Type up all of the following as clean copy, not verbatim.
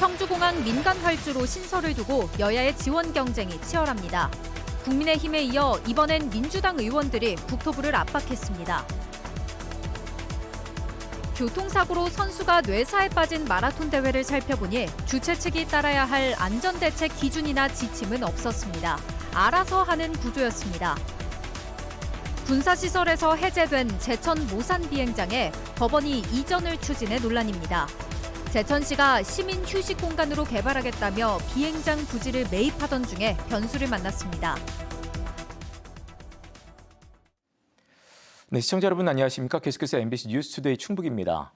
청주공항 민간 활주로 신설을 두고 여야의 지원 경쟁이 치열합니다. 국민의힘에 이어 이번엔 민주당 의원들이 국토부를 압박했습니다. 교통사고로 선수가 뇌사에 빠진 마라톤 대회를 살펴보니 주최 측이 따라야 할 안전대책 기준이나 지침은 없었습니다. 알아서 하는 구조였습니다. 군사시설에서 해제된 제천 모산 비행장에 법원이 이전을 추진해 논란입니다. 제천시가 시민 휴식 공간으로 개발하겠다며 비행장 부지를 매입하던 중에 변수를 만났습니다. 네, 시청자 여러분 안녕하십니까? 계속해서 MBC 뉴스투데이 충북입니다.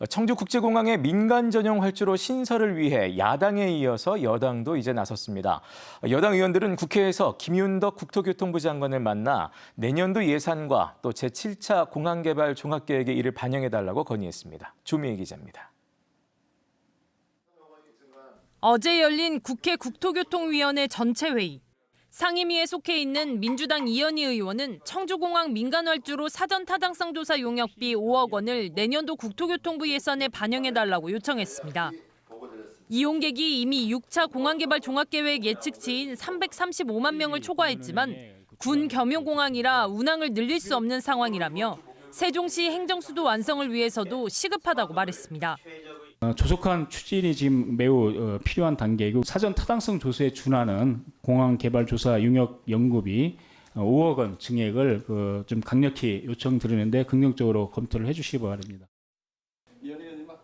청주국제공항의 민간 전용 활주로 신설을 위해 야당에 이어서 여당도 이제 나섰습니다. 여당 의원들은 국회에서 김윤덕 국토교통부 장관을 만나 내년도 예산과 또 제7차 공항개발 종합계획에 이를 반영해달라고 건의했습니다. 조미애 기자입니다. 어제 열린 국회 국토교통위원회 전체 회의. 상임위에 속해 있는 민주당 이현희 의원은 청주공항 민간활주로 사전 타당성 조사 용역비 5억 원을 내년도 국토교통부 예산에 반영해달라고 요청했습니다. 이용객이 이미 6차 공항개발 종합계획 예측치인 335만 명을 초과했지만 군 겸용공항이라 운항을 늘릴 수 없는 상황이라며 세종시 행정수도 완성을 위해서도 시급하다고 말했습니다. 조속한 추진이 지금 매우 필요한 단계이고 사전 타당성 조사에 준하는 공항 개발 조사 용역 연구비 5억 원 증액을 좀 강력히 요청드리는데 긍정적으로 검토를 해주시기 바랍니다.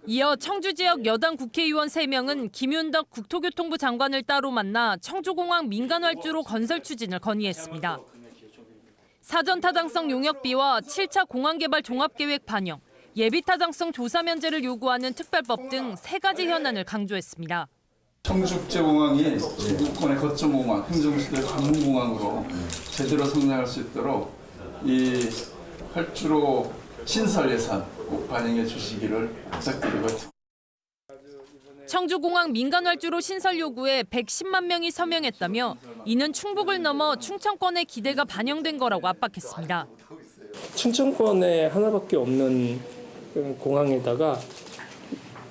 이어 청주 지역 여당 국회의원 3명은 김윤덕 국토교통부 장관을 따로 만나 청주공항 민간활주로 건설 추진을 건의했습니다. 사전 타당성 용역비와 7차 공항개발 종합계획 반영, 예비타당성 조사 면제를 요구하는 특별법 등 3가지 현안을 강조했습니다. 청주국제공항이 수도권의 거점 공항, 행정수도의 전문 공항으로 제대로 성장할 수 있도록 이 활주로 신설 예산 꼭 반영해 주시기를 부탁드리고 청주공항 민간활주로 신설 요구에 110만 명이 서명했다며 이는 충북을 넘어 충청권의 기대가 반영된 거라고 압박했습니다. 충청권에 하나밖에 없는 공항에다가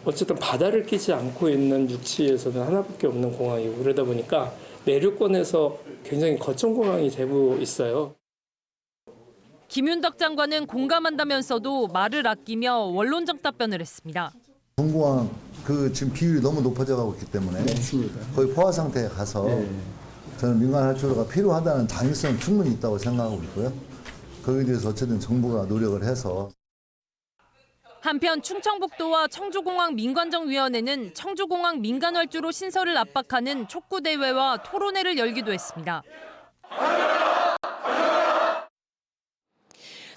어쨌든 바다를 끼지 않고 있는 육지에서는 하나밖에 없는 공항이고 그러다 보니까 내륙권에서 굉장히 거점 공항이 되고 있어요. 김윤덕 장관은 공감한다면서도 말을 아끼며 원론적 답변을 했습니다. 본공항 지금 비율이 너무 높아져 가고 있기 때문에 거의 포화 상태에 가서 저는 민간 활주로가 필요하다는 당위성은 충분히 있다고 생각하고 있고요. 거기에 대해서 어쨌든 정부가 노력을 해서. 한편 충청북도와 청주공항 민관정위원회는 청주공항 민간활주로 신설을 압박하는 촉구대회와 토론회를 열기도 했습니다.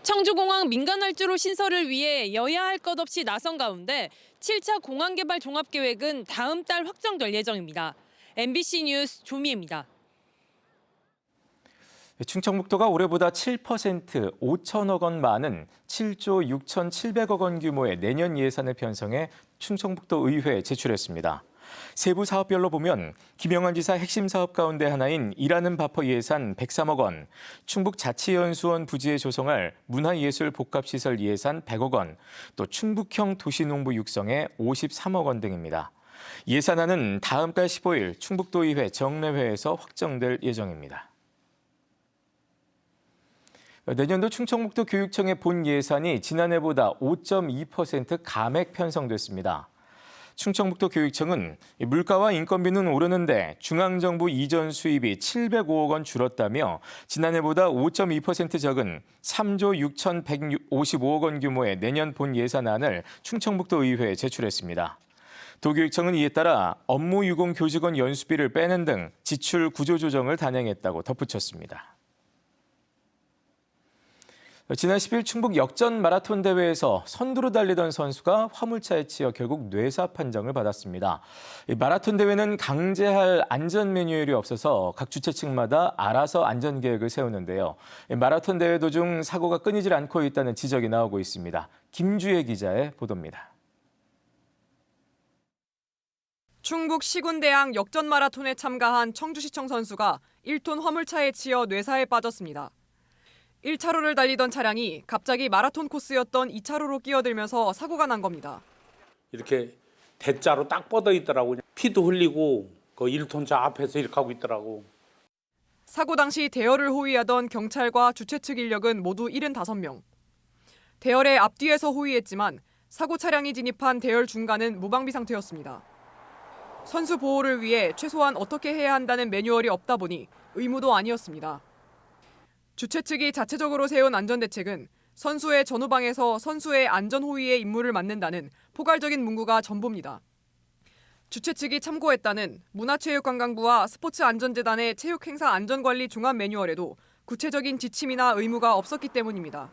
청주공항 민간활주로 신설을 위해 여야 할 것 없이 나선 가운데 7차 공항개발 종합계획은 다음 달 확정될 예정입니다. MBC 뉴스 조미애입니다. 충청북도가 올해보다 7% 5천억 원 많은 7조 6,700억 원 규모의 내년 예산을 편성해 충청북도 의회에 제출했습니다. 세부 사업별로 보면 김영환 지사 핵심 사업 가운데 하나인 일하는 바퍼 예산 103억 원, 충북자치연수원 부지에 조성할 문화예술 복합시설 예산 100억 원, 또 충북형 도시농부 육성에 53억 원 등입니다. 예산안은 다음 달 15일 충북도의회 정례회에서 확정될 예정입니다. 내년도 충청북도 교육청의 본 예산이 지난해보다 5.2% 감액 편성됐습니다. 충청북도 교육청은 물가와 인건비는 오르는데 중앙정부 이전 수입이 705억 원 줄었다며 지난해보다 5.2% 적은 3조 6,155억 원 규모의 내년 본 예산안을 충청북도 의회에 제출했습니다. 도교육청은 이에 따라 업무 유공 교직원 연수비를 빼는 등 지출 구조 조정을 단행했다고 덧붙였습니다. 지난 10일 충북 역전 마라톤 대회에서 선두로 달리던 선수가 화물차에 치여 결국 뇌사 판정을 받았습니다. 마라톤 대회는 강제할 안전 매뉴얼이 없어서 각 주최 측마다 알아서 안전 계획을 세우는데요. 마라톤 대회 도중 사고가 끊이질 않고 있다는 지적이 나오고 있습니다. 김주혜 기자의 보도입니다. 충북 시군대항 역전 마라톤에 참가한 청주시청 선수가 1톤 화물차에 치여 뇌사에 빠졌습니다. 1차로를 달리던 차량이 갑자기 마라톤 코스였던 2차로로 끼어들면서 사고가 난 겁니다. 이렇게 대자로 딱 뻗어 있더라고. 피도 흘리고 그 1톤차 앞에서 이렇게 하고 있더라고. 사고 당시 대열을 호위하던 경찰과 주최 측 인력은 모두 75명. 대열의 앞뒤에서 호위했지만 사고 차량이 진입한 대열 중간은 무방비 상태였습니다. 선수 보호를 위해 최소한 어떻게 해야 한다는 매뉴얼이 없다 보니 의무도 아니었습니다. 주최 측이 자체적으로 세운 안전대책은 선수의 전후방에서 선수의 안전호위의 임무를 맡는다는 포괄적인 문구가 전부입니다. 주최 측이 참고했다는 문화체육관광부와 스포츠안전재단의 체육행사 안전관리 종합 매뉴얼에도 구체적인 지침이나 의무가 없었기 때문입니다.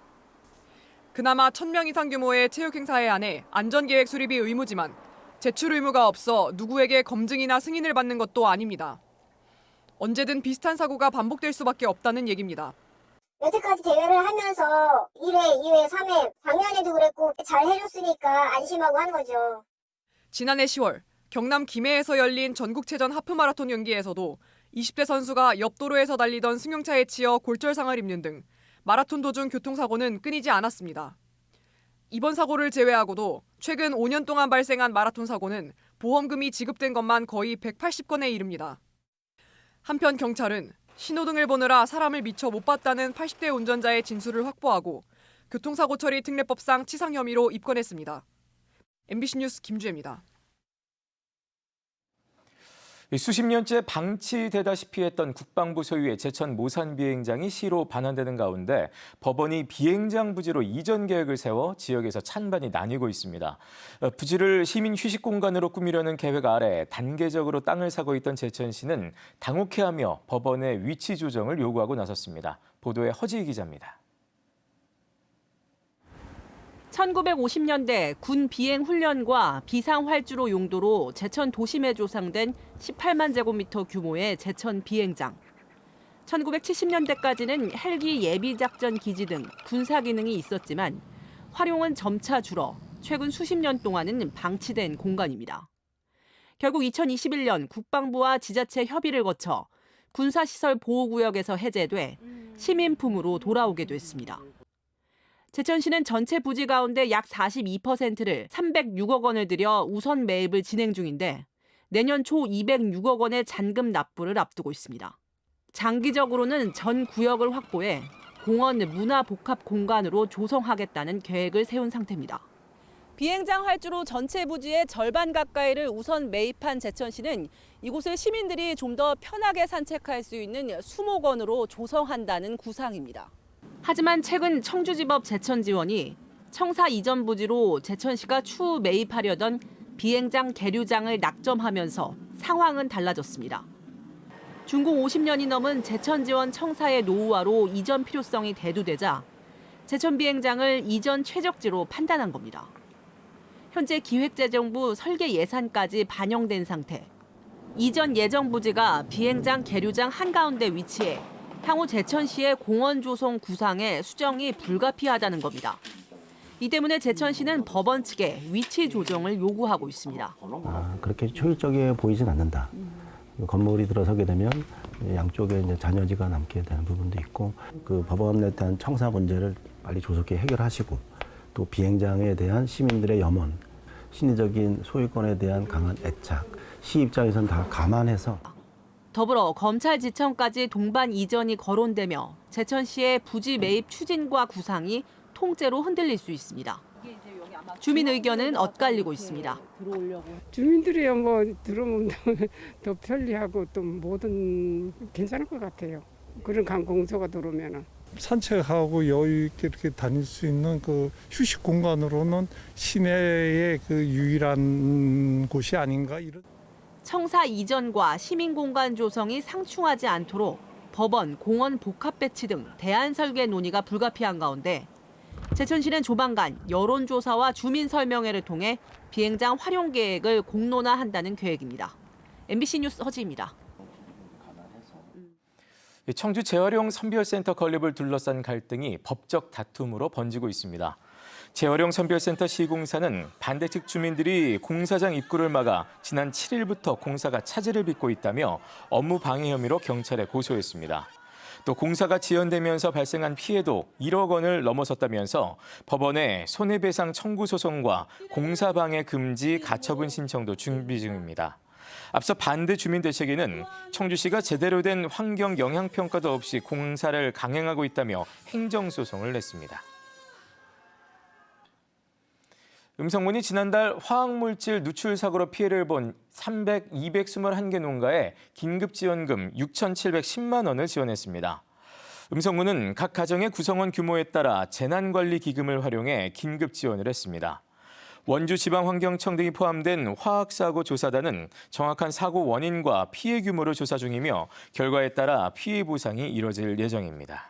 그나마 1,000명 이상 규모의 체육행사에 한해 안전계획 수립이 의무지만 제출 의무가 없어 누구에게 검증이나 승인을 받는 것도 아닙니다. 언제든 비슷한 사고가 반복될 수밖에 없다는 얘기입니다. 여태까지 대회를 하면서 1회, 2회, 3회, 작년에도 그랬고 잘 해줬으니까 안심하고 하는 거죠. 지난해 10월 경남 김해에서 열린 전국체전 하프마라톤 경기에서도 20대 선수가 옆 도로에서 달리던 승용차에 치여 골절상을 입는 등 마라톤 도중 교통사고는 끊이지 않았습니다. 이번 사고를 제외하고도 최근 5년 동안 발생한 마라톤 사고는 보험금이 지급된 것만 거의 180건에 이릅니다. 한편 경찰은 신호등을 보느라 사람을 미처 못 봤다는 80대 운전자의 진술을 확보하고 교통사고 처리 특례법상 치상 혐의로 입건했습니다. MBC 뉴스 김주혜입니다. 수십 년째 방치되다시피 했던 국방부 소유의 제천 모산 비행장이 시로 반환되는 가운데 법원이 비행장 부지로 이전 계획을 세워 지역에서 찬반이 나뉘고 있습니다. 부지를 시민 휴식 공간으로 꾸미려는 계획 아래 단계적으로 땅을 사고 있던 제천시는 당혹해하며 법원의 위치 조정을 요구하고 나섰습니다. 보도에 허지희 기자입니다. 1950년대 군 비행 훈련과 비상 활주로 용도로 제천 도심에 조성된 18만 제곱미터 규모의 제천 비행장. 1970년대까지는 헬기 예비 작전 기지 등 군사 기능이 있었지만 활용은 점차 줄어 최근 수십 년 동안은 방치된 공간입니다. 결국 2021년 국방부와 지자체 협의를 거쳐 군사시설 보호구역에서 해제돼 시민품으로 돌아오게 됐습니다. 제천시는 전체 부지 가운데 약 42%를 306억 원을 들여 우선 매입을 진행 중인데 내년 초 206억 원의 잔금 납부를 앞두고 있습니다. 장기적으로는 전 구역을 확보해 공원 문화복합 공간으로 조성하겠다는 계획을 세운 상태입니다. 비행장 활주로 전체 부지의 절반 가까이를 우선 매입한 제천시는 이곳을 시민들이 좀 더 편하게 산책할 수 있는 수목원으로 조성한다는 구상입니다. 하지만 최근 청주지법 제천지원이 청사 이전 부지로 제천시가 추후 매입하려던 비행장 계류장을 낙점하면서 상황은 달라졌습니다. 준공 50년이 넘은 제천지원 청사의 노후화로 이전 필요성이 대두되자 제천 비행장을 이전 최적지로 판단한 겁니다. 현재 기획재정부 설계 예산까지 반영된 상태. 이전 예정 부지가 비행장 계류장 한가운데 위치해 향후 제천시의 공원 조성 구상에 수정이 불가피하다는 겁니다. 이 때문에 제천시는 법원 측에 위치 조정을 요구하고 있습니다. 그렇게 효율적이어 보이진 않는다. 건물이 들어서게 되면 양쪽에 이제 잔여지가 남게 되는 부분도 있고 그 법원에 대한 청사 문제를 빨리 조속히 해결하시고 또 비행장에 대한 시민들의 염원, 심리적인 소유권에 대한 강한 애착, 시 입장에서는 다 감안해서 더불어 검찰지청까지 동반 이전이 거론되며 제천시의 부지 매입 추진과 구상이 통째로 흔들릴 수 있습니다. 주민 의견은 엇갈리고 있습니다. 주민들이야 뭐 들어오면 더 편리하고 또 뭐든 괜찮을 것 같아요. 그런 관공서가 들어오면은. 산책하고 여유 있게 이렇게 다닐 수 있는 그 휴식 공간으로는 시내의 그 유일한 곳이 아닌가 이런. 청사 이전과 시민공간 조성이 상충하지 않도록 법원, 공원 복합 배치 등 대안 설계 논의가 불가피한 가운데 제천시는 조만간 여론조사와 주민 설명회를 통해 비행장 활용 계획을 공론화한다는 계획입니다. MBC 뉴스 허지입니다. 청주 재활용 선별센터 건립을 둘러싼 갈등이 법적 다툼으로 번지고 있습니다. 재활용 선별센터 시공사는 반대 측 주민들이 공사장 입구를 막아 지난 7일부터 공사가 차질을 빚고 있다며 업무 방해 혐의로 경찰에 고소했습니다. 또 공사가 지연되면서 발생한 피해도 1억 원을 넘어섰다면서 법원에 손해배상 청구 소송과 공사방해 금지 가처분 신청도 준비 중입니다. 앞서 반대 주민대책위는 청주시가 제대로 된 환경 영향평가도 없이 공사를 강행하고 있다며 행정소송을 냈습니다. 음성군이 지난달 화학물질 누출 사고로 피해를 본 221개 농가에 긴급지원금 6,710만 원을 지원했습니다. 음성군은 각 가정의 구성원 규모에 따라 재난관리기금을 활용해 긴급지원을 했습니다. 원주지방환경청 등이 포함된 화학사고 조사단은 정확한 사고 원인과 피해 규모를 조사 중이며 결과에 따라 피해 보상이 이뤄질 예정입니다.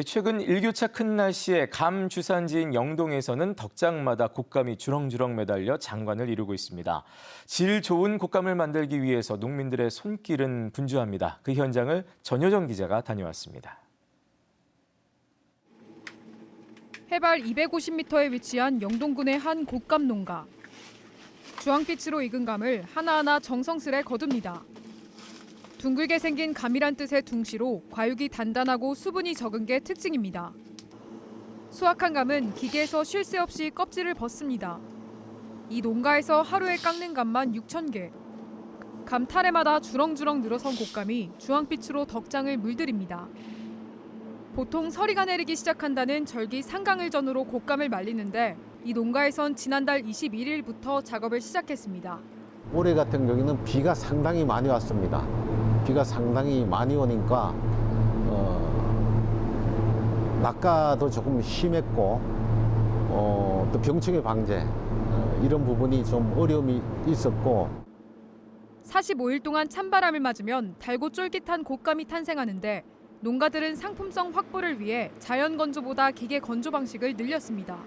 최근 일교차 큰 날씨에 감 주산지인 영동에서는 덕장마다 곶감이 주렁주렁 매달려 장관을 이루고 있습니다. 질 좋은 곶감을 만들기 위해서 농민들의 손길은 분주합니다. 그 현장을 전효정 기자가 다녀왔습니다. 해발 250m에 위치한 영동군의 한 곶감 농가. 주황빛으로 익은 감을 하나하나 정성스레 거둡니다. 둥글게 생긴 감이란 뜻의 둥시로 과육이 단단하고 수분이 적은 게 특징입니다. 수확한 감은 기계에서 쉴 새 없이 껍질을 벗습니다. 이 농가에서 하루에 깎는 감만 6,000개. 감 타래마다 주렁주렁 늘어선 곶감이 주황빛으로 덕장을 물들입니다. 보통 서리가 내리기 시작한다는 절기 상강을 전후로 곶감을 말리는데 이 농가에선 지난달 21일부터 작업을 시작했습니다. 올해 같은 경우에는 비가 상당히 많이 왔습니다. 비가 상당히 많이 오니까 낙가도 조금 심했고 또 병충해 방제 이런 부분이 좀 어려움이 있었고 45일 동안 찬바람을 맞으면 달고 쫄깃한 곶감이 탄생하는데 농가들은 상품성 확보를 위해 자연 건조보다 기계 건조 방식을 늘렸습니다.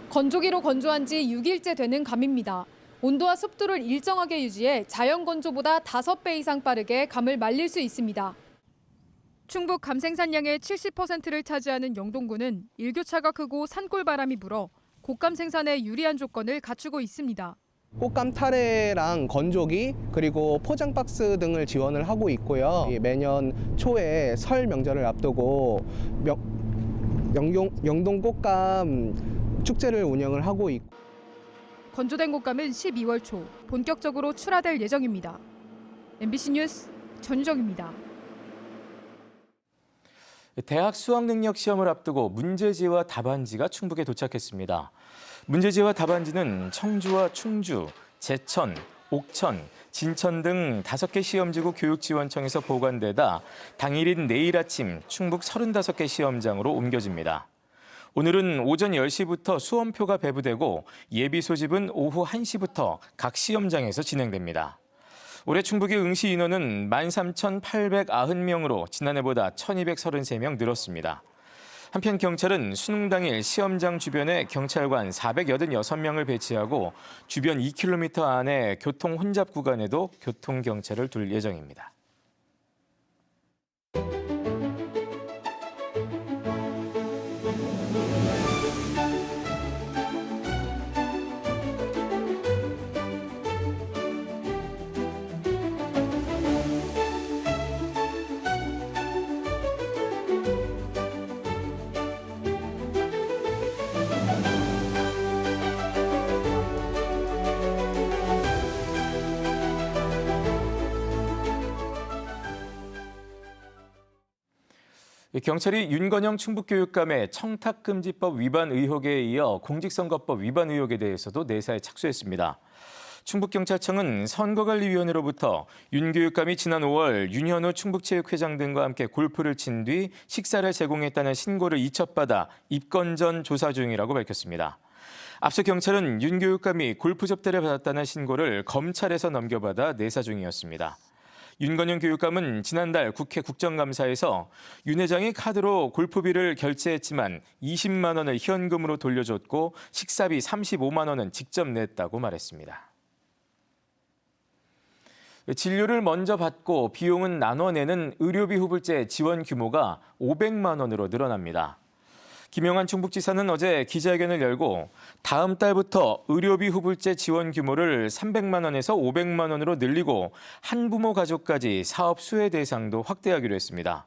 건조기로 건조한 지 6일째 되는 감입니다. 온도와 습도를 일정하게 유지해 자연 건조보다 5배 이상 빠르게 감을 말릴 수 있습니다. 충북 감 생산량의 70%를 차지하는 영동군은 일교차가 크고 산골바람이 불어 곶감 생산에 유리한 조건을 갖추고 있습니다. 곶감 타래랑 건조기 그리고 포장 박스 등을 지원을 하고 있고요. 매년 초에 설 명절을 앞두고 영동 곶감 축제를 운영을 하고 있고 건조된 곶감은 12월 초 본격적으로 출하될 예정입니다. MBC 뉴스 전유정입니다. 대학 수학능력 시험을 앞두고 문제지와 답안지가 충북에 도착했습니다. 문제지와 답안지는 청주와 충주, 제천, 옥천, 진천 등 5개 시험지구 교육지원청에서 보관되다 당일인 내일 아침 충북 35개 시험장으로 옮겨집니다. 오늘은 오전 10시부터 수험표가 배부되고 예비 소집은 오후 1시부터 각 시험장에서 진행됩니다. 올해 충북의 응시 인원은 13,890명으로 지난해보다 1,233명 늘었습니다. 한편 경찰은 수능 당일 시험장 주변에 경찰관 486명을 배치하고 주변 2km 안에 교통 혼잡 구간에도 교통경찰을 둘 예정입니다. 경찰이 윤건영 충북교육감의 청탁금지법 위반 의혹에 이어 공직선거법 위반 의혹에 대해서도 내사에 착수했습니다. 충북경찰청은 선거관리위원회로부터 윤 교육감이 지난 5월 윤현우 충북체육회장 등과 함께 골프를 친 뒤 식사를 제공했다는 신고를 이첩받아 입건 전 조사 중이라고 밝혔습니다. 앞서 경찰은 윤 교육감이 골프 접대를 받았다는 신고를 검찰에서 넘겨받아 내사 중이었습니다. 윤건영 교육감은 지난달 국회 국정감사에서 윤 회장이 카드로 골프비를 결제했지만 20만 원을 현금으로 돌려줬고 식사비 35만 원은 직접 냈다고 말했습니다. 진료를 먼저 받고 비용은 나눠내는 의료비 후불제 지원 규모가 500만 원으로 늘어납니다. 김영환 충북지사는 어제 기자회견을 열고 다음 달부터 의료비 후불제 지원 규모를 300만 원에서 500만 원으로 늘리고 한부모 가족까지 사업 수혜 대상도 확대하기로 했습니다.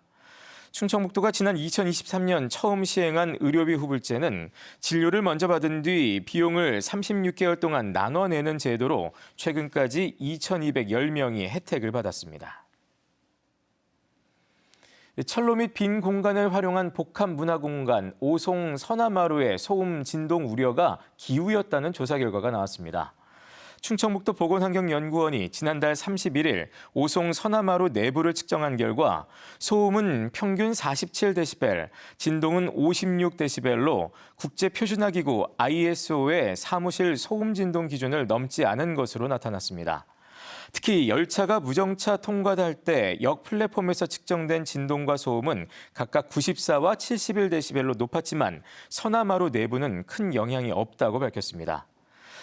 충청북도가 지난 2023년 처음 시행한 의료비 후불제는 진료를 먼저 받은 뒤 비용을 36개월 동안 나눠 내는 제도로 최근까지 2,210명이 혜택을 받았습니다. 철로 및 빈 공간을 활용한 복합 문화공간 오송 서나마루의 소음 진동 우려가 기후였다는 조사 결과가 나왔습니다. 충청북도 보건환경연구원이 지난달 31일 오송 서나마루 내부를 측정한 결과 소음은 평균 47데시벨, 진동은 56데시벨로 국제표준화기구 ISO의 사무실 소음 진동 기준을 넘지 않은 것으로 나타났습니다. 특히 열차가 무정차 통과할 때 역 플랫폼에서 측정된 진동과 소음은 각각 94와 71데시벨로 높았지만 서나마루 내부는 큰 영향이 없다고 밝혔습니다.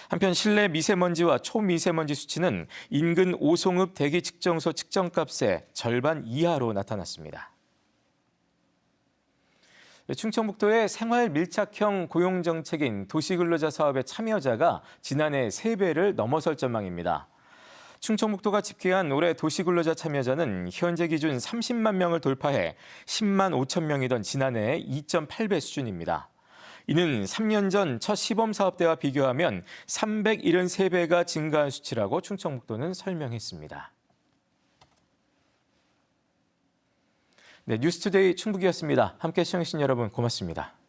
한편 실내 미세먼지와 초미세먼지 수치는 인근 오송읍 대기 측정소 측정값의 절반 이하로 나타났습니다. 충청북도의 생활 밀착형 고용 정책인 도시근로자 사업의 참여자가 지난해 3배를 넘어설 전망입니다. 충청북도가 집계한 올해 도시근로자 참여자는 현재 기준 30만 명을 돌파해 10만 5천 명이던 지난해의 2.8배 수준입니다. 이는 3년 전 첫 시범 사업 때와 비교하면 373배가 증가한 수치라고 충청북도는 설명했습니다. 네, 뉴스투데이 충북이었습니다. 함께 시청해주신 여러분 고맙습니다.